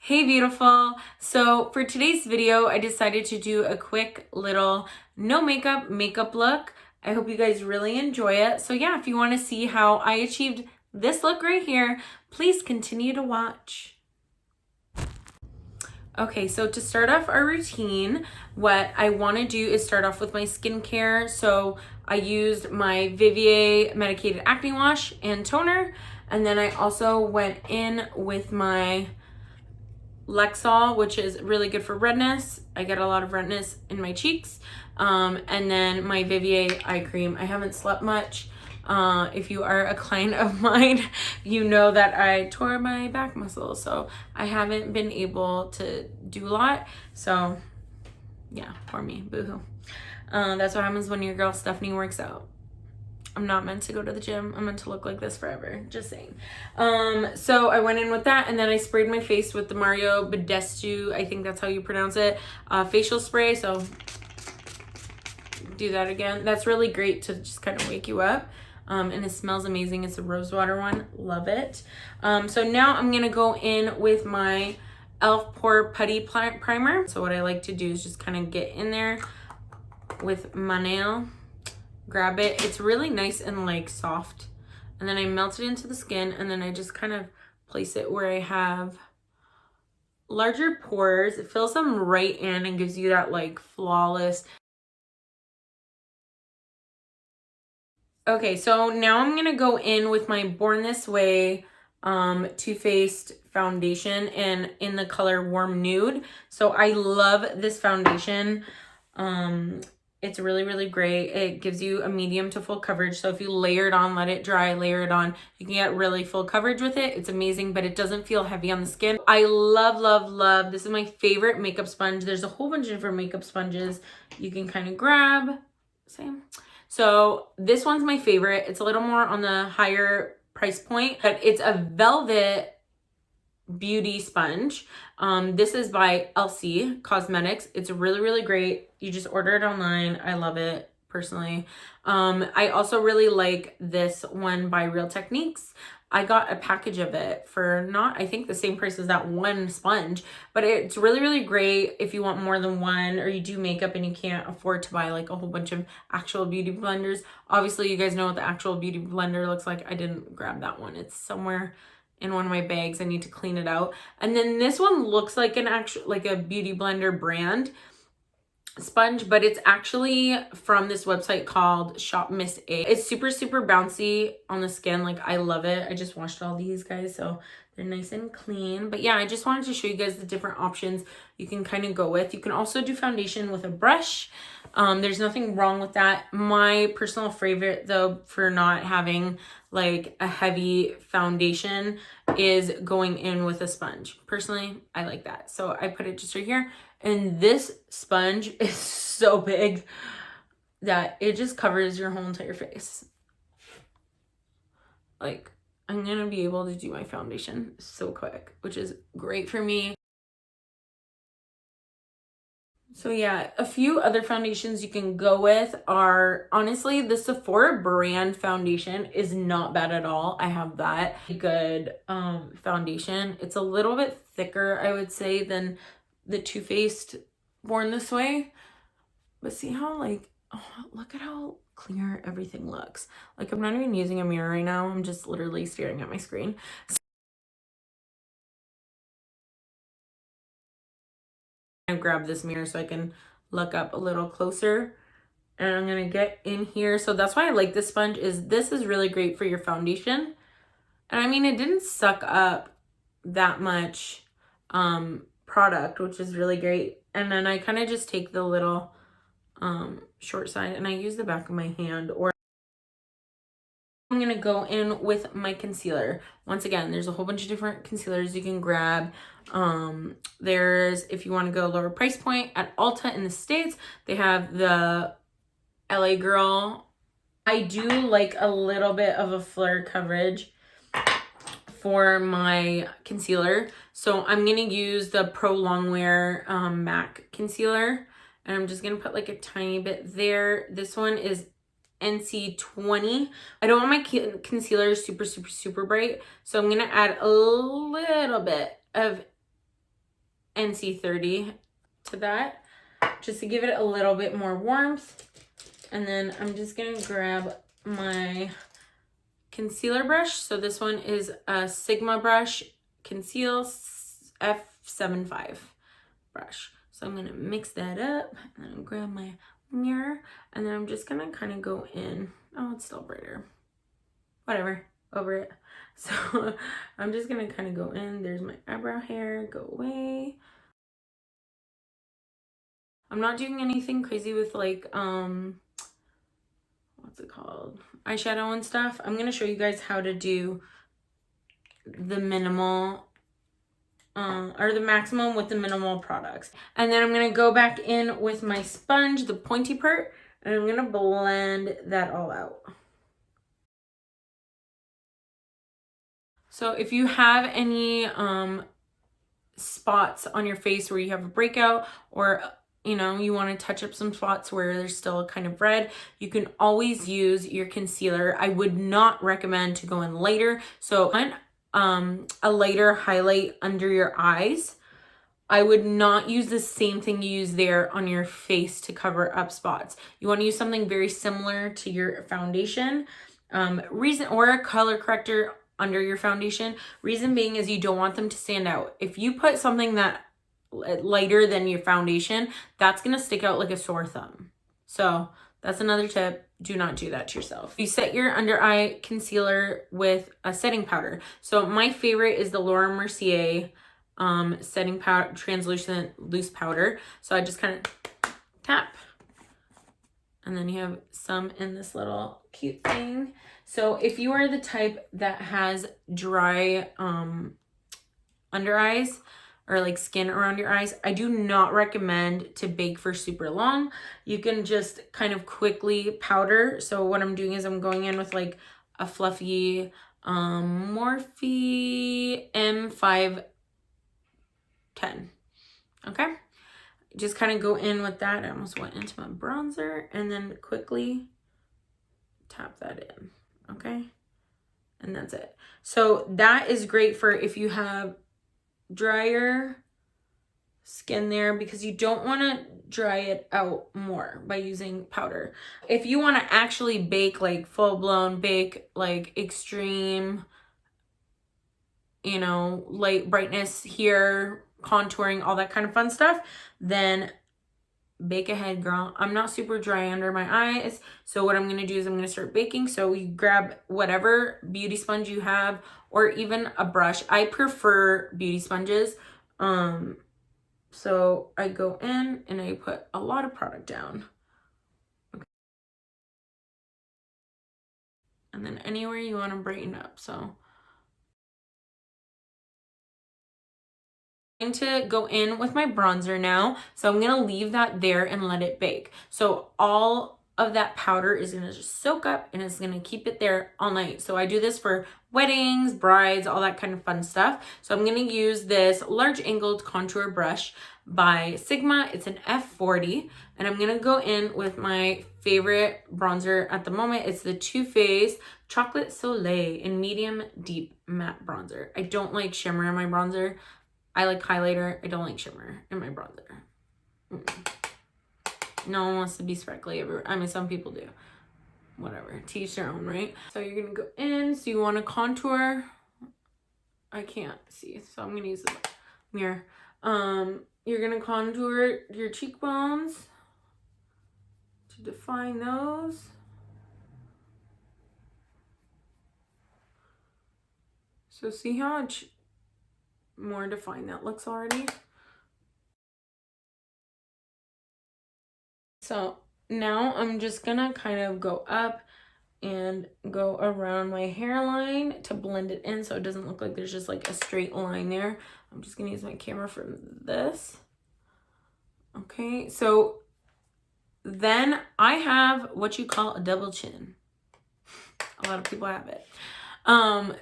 Hey beautiful. So for today's video, I decided to do a quick little no makeup look. I hope you guys really enjoy it. So yeah, if you want to see how I achieved this look right here, please continue to watch. Okay, so to start off our routine, what I want to do is start off with my skincare. So I used my Vivier Medicated Acne Wash and Toner, and then I also went in with my Lexol, which is really good for redness. I get a lot of redness in my cheeks. And then my Vivier eye cream. I haven't slept much. If you are a client of mine, you know that I tore my back muscle. So I haven't been able to do a lot. So yeah, poor me, boohoo. That's what happens when your girl Stephanie works out. I'm not meant to go to the gym. I'm meant to look like this forever. Just saying. So I went in with that, and then I sprayed my face with the Mario Badescu, I think that's how you pronounce it, facial spray. So do that again. That's really great to just kind of wake you up. And it smells amazing. It's a rosewater one. Love it. So now I'm going to go in with my e.l.f. Pore Putty Primer. So what I like to do is just kind of get in there with my nail. Grab it. It's really nice and like soft, and then I melt it into the skin, and then I just kind of place it where I have larger pores. It fills them right in and gives you that like flawless. Okay, so now I'm gonna go in with my Born This Way Too Faced foundation, and in the color Warm Nude. So I love this foundation. It's really, really great. It gives you a medium to full coverage. So if you layer it on, let it dry, layer it on, you can get really full coverage with it. It's amazing, but it doesn't feel heavy on the skin. I love, love, love. This is my favorite makeup sponge. There's a whole bunch of different makeup sponges you can kind of grab. Same. So this one's my favorite. It's a little more on the higher price point, but it's a velvet beauty sponge. This is by LC Cosmetics. It's really, really great. You just order it online. I love it personally. I also really like this one by Real Techniques. I got a package of it for not, I think, the same price as that one sponge, but it's really, really great if you want more than one, or you do makeup and you can't afford to buy like a whole bunch of actual beauty blenders. Obviously, you guys know what the actual beauty blender looks like. I didn't grab that one. It's somewhere in one of my bags. I need to clean it out. And then this one looks like an actual, like a beauty blender brand sponge, but it's actually from this website called Shop Miss A. It's super, super bouncy on the skin. Like, I love it. I just washed all these guys, so they're nice and clean. But yeah, I just wanted to show you guys the different options you can kind of go with. You can also do foundation with a brush. There's nothing wrong with that. My personal favorite, though, for not having like a heavy foundation is going in with a sponge. Personally, I like that. So I put it just right here. And this sponge is so big that it just covers your whole entire face. Like, I'm going to be able to do my foundation so quick, which is great for me. So yeah, a few other foundations you can go with are, honestly, the Sephora brand foundation is not bad at all. I have that good foundation. It's a little bit thicker, I would say, than the Too Faced Born This Way. But see how, like, oh, look at how clear everything looks. Like, I'm not even using a mirror right now. I'm just literally staring at my screen. I grab this mirror so I can look up a little closer. And I'm gonna get in here. So that's why I like this sponge, is this is really great for your foundation. And I mean, it didn't suck up that much product, which is really great. And then I kind of just take the little short side and I use the back of my hand, or I'm gonna go in with my concealer. Once again, there's a whole bunch of different concealers you can grab. There's, if you want to go lower price point, at Ulta in the States, they have the LA Girl. I do like a little bit of a flare coverage for my concealer, so I'm gonna use the ProLongwear MAC concealer, and I'm just gonna put like a tiny bit there. This one is NC20. I don't want my concealer super, super, super bright, so I'm gonna add a little bit of NC30 to that, just to give it a little bit more warmth. And then I'm just gonna grab my concealer brush. So this one is a Sigma brush, Conceal F75 brush. So I'm gonna mix that up and then grab my mirror, and then I'm just gonna kind of go in. Oh, it's still brighter. Whatever, over it. So I'm just gonna kind of go in. There's my eyebrow hair, go away. I'm not doing anything crazy with like, what's it called? Eyeshadow and stuff. I'm gonna show you guys how to do the minimal or the maximum with the minimal products. And then I'm gonna go back in with my sponge, the pointy part, and I'm gonna blend that all out. So if you have any spots on your face where you have a breakout, or you know, you want to touch up some spots where there's still kind of red, you can always use your concealer. I would not recommend to go in lighter. So a lighter highlight under your eyes. I would not use the same thing you use there on your face to cover up spots. You want to use something very similar to your foundation, or a color corrector under your foundation. Reason being is you don't want them to stand out. If you put something that lighter than your foundation, that's gonna stick out like a sore thumb. So that's another tip. Do not do that to yourself. You set your under eye concealer with a setting powder. So my favorite is the Laura Mercier setting powder, translucent loose powder. So I just kind of tap, and then you have some in this little cute thing. So if you are the type that has dry under eyes or like skin around your eyes, I do not recommend to bake for super long. You can just kind of quickly powder. So what I'm doing is I'm going in with like a fluffy Morphe M510. Okay, just kind of go in with that. I almost went into my bronzer, and then quickly tap that in. Okay, and that's it. So that is great for if you have drier skin there, because you don't want to dry it out more by using powder. If you want to actually bake, like full-blown bake, like extreme, you know, light brightness here, contouring, all that kind of fun stuff, then bake ahead, girl. I'm not super dry under my eyes, so what I'm going to do is I'm going to start baking. So you grab whatever beauty sponge you have, or even a brush. I prefer beauty sponges. So I go in and I put a lot of product down. Okay. And then anywhere you want to brighten up. So I'm going to go in with my bronzer now. So I'm going to leave that there and let it bake. So all of that powder is going to just soak up, and it's going to keep it there all night. So I do this for weddings, brides, all that kind of fun stuff. So I'm going to use this large angled contour brush by Sigma. It's an F40, and I'm going to go in with my favorite bronzer at the moment. It's the Too Faced Chocolate Soleil in medium deep matte bronzer. I don't like shimmer in my bronzer. I like highlighter. I don't like shimmer in my bronzer. No one wants to be sparkly everywhere. I mean, some people do. Whatever. To each their own, right? So you're going to go in. So you want to contour. I can't see, so I'm going to use the mirror. You're going to contour your cheekbones to define those. So see how much more defined that looks already? So now I'm just gonna kind of go up and go around my hairline to blend it in so it doesn't look like there's just like a straight line there. I'm just gonna use my camera for this. Okay, so then I have what you call a double chin. A lot of people have it.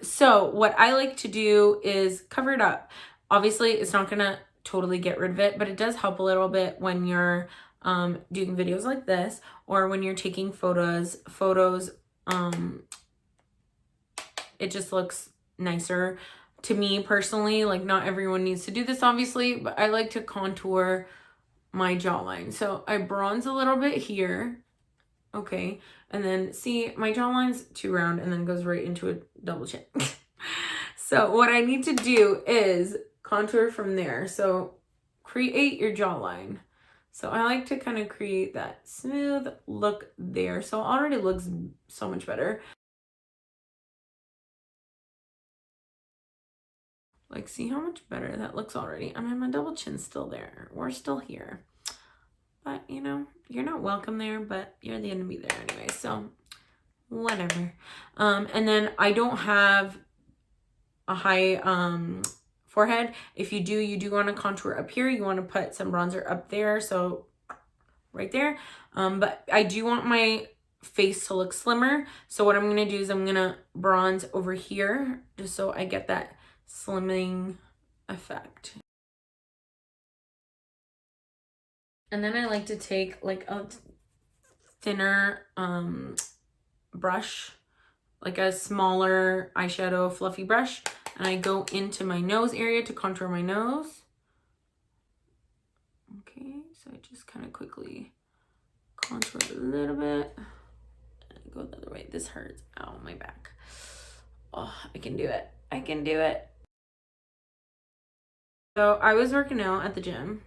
So what I like to do is cover it up. Obviously, it's not gonna totally get rid of it, but it does help a little bit when you're doing videos like this, or when you're taking photos. It just looks nicer to me personally, like not everyone needs to do this obviously, but I like to contour my jawline. So I bronze a little bit here, okay, and then see my jawline's too round and then goes right into a double chin. So what I need to do is contour from there. So create your jawline. So I like to kind of create that smooth look there. So it already looks so much better. Like, see how much better that looks already? I mean, my double chin's still there. We're still here. But, you know, you're not welcome there, but you're the enemy there anyway. So, whatever. And then I don't have a high forehead. If you do, want to contour up here. You want to put some bronzer up there. So, right there. But I do want my face to look slimmer. So what I'm going to do is I'm going to bronze over here just so I get that slimming effect. And then I like to take like a thinner brush, like a smaller eyeshadow fluffy brush, and I go into my nose area to contour my nose. Okay, so I just kind of quickly contour a little bit. Go the other way. This hurts. Ow, my back. Oh, I can do it. I can do it. So I was working out at the gym.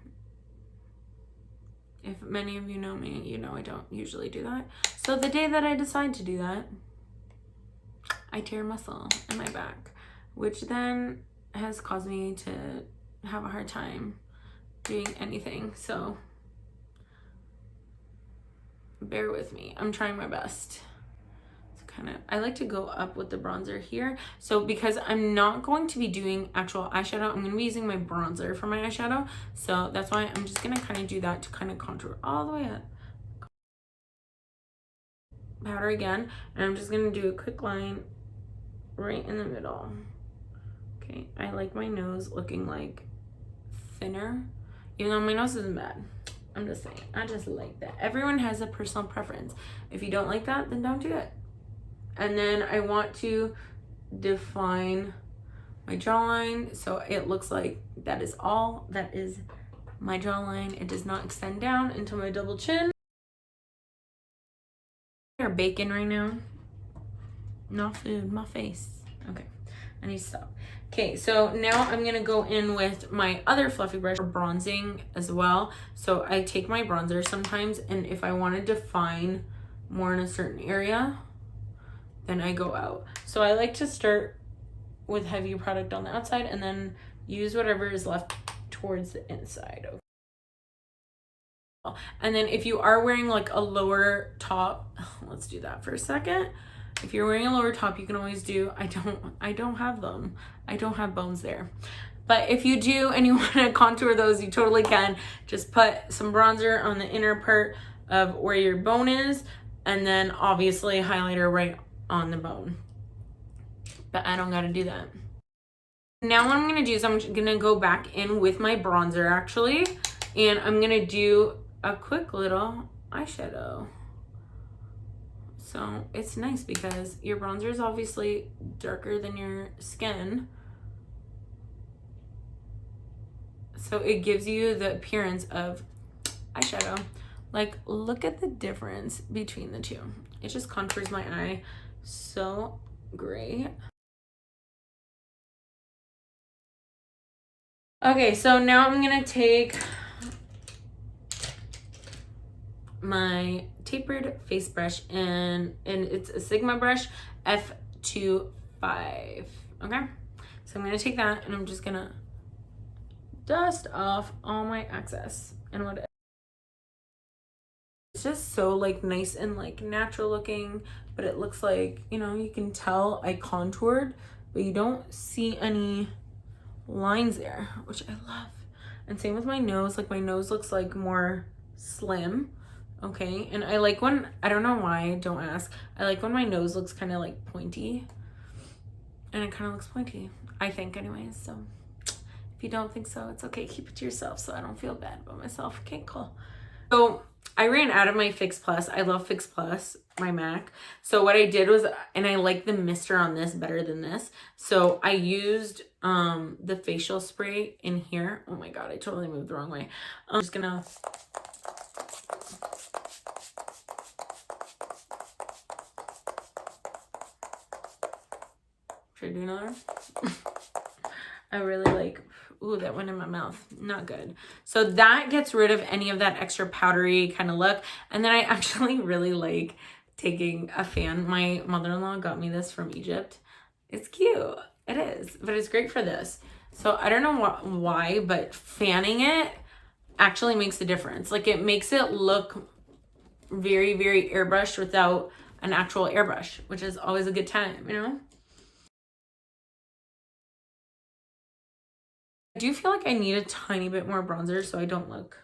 If many of you know me, you know I don't usually do that. So the day that I decide to do that, I tear a muscle in my back, which then has caused me to have a hard time doing anything. So bear with me. I'm trying my best. I like to go up with the bronzer here. So because I'm not going to be doing actual eyeshadow, I'm going to be using my bronzer for my eyeshadow. So that's why I'm just going to kind of do that to kind of contour all the way up. Powder again. And I'm just going to do a quick line right in the middle. Okay. I like my nose looking like thinner, even though my nose isn't bad. I'm just saying. I just like that. Everyone has a personal preference. If you don't like that, then don't do it. And then I want to define my jawline so it looks like that is all. That is my jawline. It does not extend down into my double chin. Or bacon right now. Not food, my face. Okay, I need to stop. Okay, so now I'm gonna go in with my other fluffy brush for bronzing as well. So I take my bronzer sometimes, and if I want to define more in a certain area, then I go out. So I like to start with heavy product on the outside and then use whatever is left towards the inside. And then if you are wearing like a lower top, let's do that for a second. If you're wearing a lower top, you can always do, I don't have them. I don't have bones there. But if you do and you want to contour those, you totally can. Just put some bronzer on the inner part of where your bone is, and then obviously highlighter right on the bone. But I don't gotta do that. Now what I'm gonna do is I'm gonna go back in with my bronzer actually, and I'm gonna do a quick little eyeshadow. So it's nice because your bronzer is obviously darker than your skin. So it gives you the appearance of eyeshadow. Like, look at the difference between the two. It just contours my eye so great. Okay, so now I'm gonna take my tapered face brush and it's a Sigma brush F25. Okay, so I'm gonna take that and I'm just gonna dust off all my excess and what it's just so like nice and like natural looking, but it looks like, you know, you can tell I contoured, but you don't see any lines there, which I love. And same with my nose. Like my nose looks like more slim. Okay, and I like when, I don't know why, don't ask, I like when my nose looks kind of like pointy, and it kind of looks pointy, I think anyways. So if you don't think so, it's okay, keep it to yourself so I don't feel bad about myself. Okay, cool. So I ran out of my Fix Plus. I love Fix Plus, my MAC. So what I did was, and I like the mister on this better than this. So I used the facial spray in here. Oh my God, I totally moved the wrong way. I'm just gonna... Should I do another? I really like, ooh, that went in my mouth. Not good. So that gets rid of any of that extra powdery kind of look. And then I actually really like taking a fan. My mother-in-law got me this from Egypt. It's cute. It is, but it's great for this. So I don't know why, but fanning it actually makes a difference. Like it makes it look very, very airbrushed without an actual airbrush, which is always a good time, you know? I do feel like I need a tiny bit more bronzer so I don't look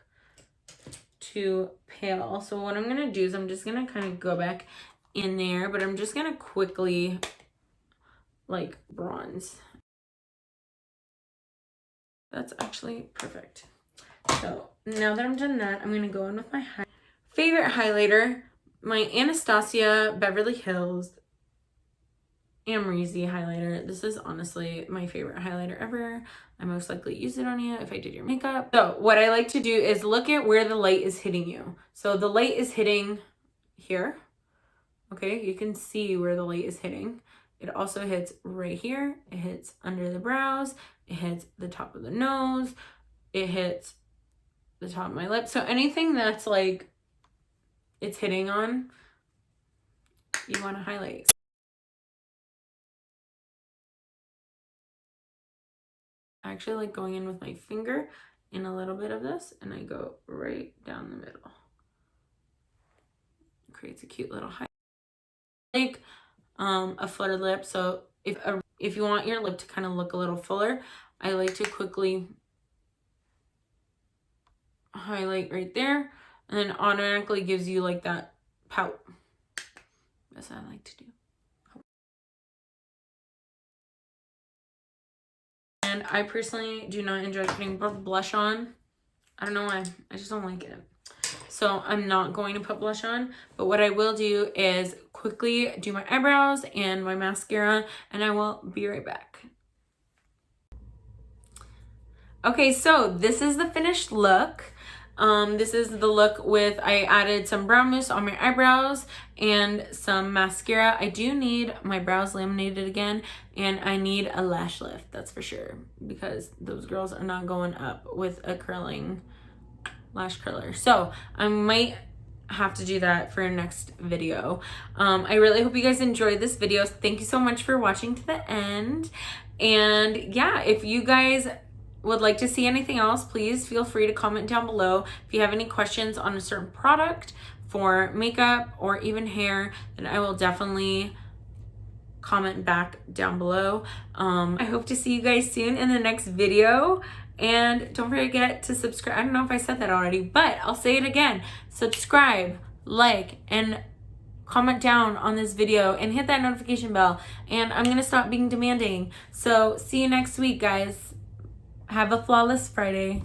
too pale. So what I'm going to do is I'm just going to kind of go back in there, but I'm just going to quickly like bronze. That's actually perfect. So now that I'm done that, I'm going to go in with my favorite highlighter, my Anastasia Beverly Hills Amrezy highlighter. This is honestly my favorite highlighter ever. I most likely use it on you if I did your makeup. So what I like to do is look at where the light is hitting you. So the light is hitting here. Okay, you can see where the light is hitting. It also hits right here. It hits under the brows. It hits the top of the nose. It hits the top of my lip. So anything that's like it's hitting on, you want to highlight. I actually like going in with my finger in a little bit of this, and I go right down the middle. It creates a cute little highlight. Like a fluttered lip. So if you want your lip to kind of look a little fuller, I like to quickly highlight right there, and then automatically gives you like that pout. That's what I like to do. And I personally do not enjoy putting blush on. I don't know why. I just don't like it. So I'm not going to put blush on. But what I will do is quickly do my eyebrows and my mascara. And I will be right back. Okay, so this is the finished look. This is the look with, I added some brow mousse on my eyebrows and some mascara. I do need my brows laminated again, and I need a lash lift, that's for sure, because those girls are not going up with a curling lash curler. So I might have to do that for next video. I really hope you guys enjoyed this video. Thank you so much for watching to the end. And yeah, if you guys would like to see anything else, please feel free to comment down below. If you have any questions on a certain product for makeup or even hair, then I will definitely comment back down below. I hope to see you guys soon in the next video. And don't forget to subscribe. I don't know if I said that already, but I'll say it again. Subscribe, like, and comment down on this video and hit that notification bell. And I'm going to stop being demanding. So see you next week, guys. Have a flawless Friday.